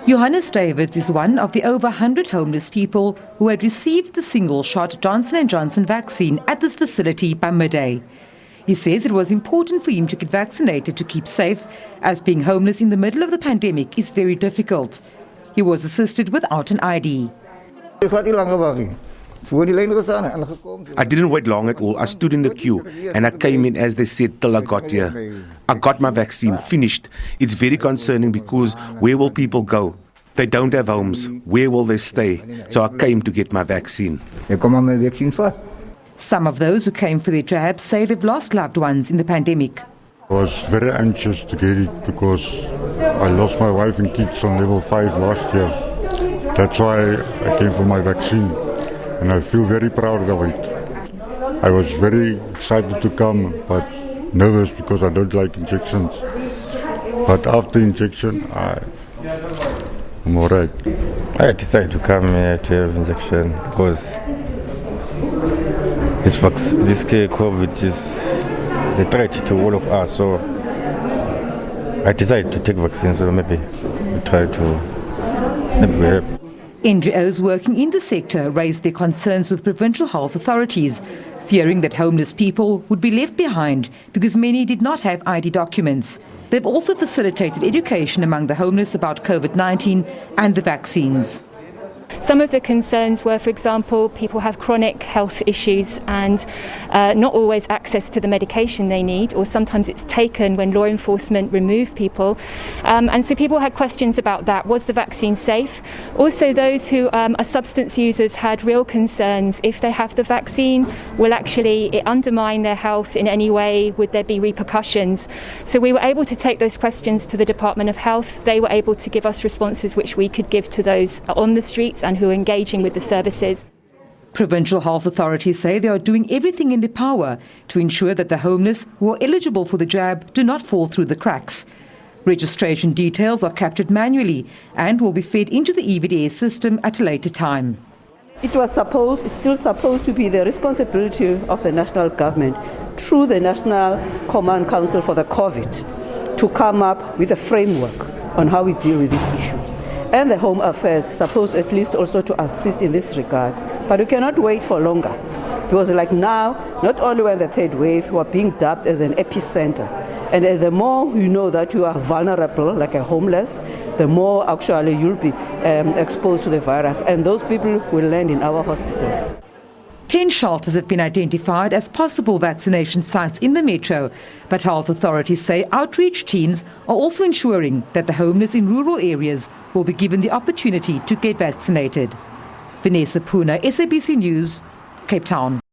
Johannes Davids is one of the over 100 homeless people who had received the single-shot Johnson & Johnson vaccine at this facility by midday. He says it was important for him to get vaccinated to keep safe, as being homeless in the middle of the pandemic is very difficult. He was assisted without an ID. I didn't wait long at all. I stood in the queue and I came in as they said till I got here. I got my vaccine, finished. It's very concerning because where will people go? They don't have homes. Where will they stay? So I came to get my vaccine. Some of those who came for their jab say they've lost loved ones in the pandemic. I was very anxious to get it because I lost my wife and kids on level 5 last year. That's why I came for my vaccine. And I feel very proud of it. I was very excited to come, but nervous because I don't like injections. But after injection, I'm all right. I decided to come here to have injection because this COVID is a threat to all of us. So I decided to take vaccine, so maybe we try to help. NGOs working in the sector raised their concerns with provincial health authorities, fearing that homeless people would be left behind because many did not have ID documents. They've also facilitated education among the homeless about COVID-19 and the vaccines. Some of the concerns were, for example, people have chronic health issues and not always access to the medication they need, or sometimes it's taken when law enforcement remove people. And so people had questions about that. Was the vaccine safe? Also, those who are substance users had real concerns. If they have the vaccine, will actually it undermine their health in any way? Would there be repercussions? So we were able to take those questions to the Department of Health. They were able to give us responses which we could give to those on the streets and who are engaging with the services. Provincial health authorities say they are doing everything in their power to ensure that the homeless who are eligible for the jab do not fall through the cracks. Registration details are captured manually and will be fed into the EVDS system at a later time. It's still supposed to be the responsibility of the national government through the National Command Council for the COVID to come up with a framework on how we deal with these issues. And the Home Affairs is supposed at least also to assist in this regard. But we cannot wait for longer. Because like now, not only when the third wave, we are being dubbed as an epicenter. And the more you know that you are vulnerable, like a homeless, the more actually you'll be exposed to the virus. And those people will land in our hospitals. 10 shelters have been identified as possible vaccination sites in the metro, but health authorities say outreach teams are also ensuring that the homeless in rural areas will be given the opportunity to get vaccinated. Vanessa Puna, SABC News, Cape Town.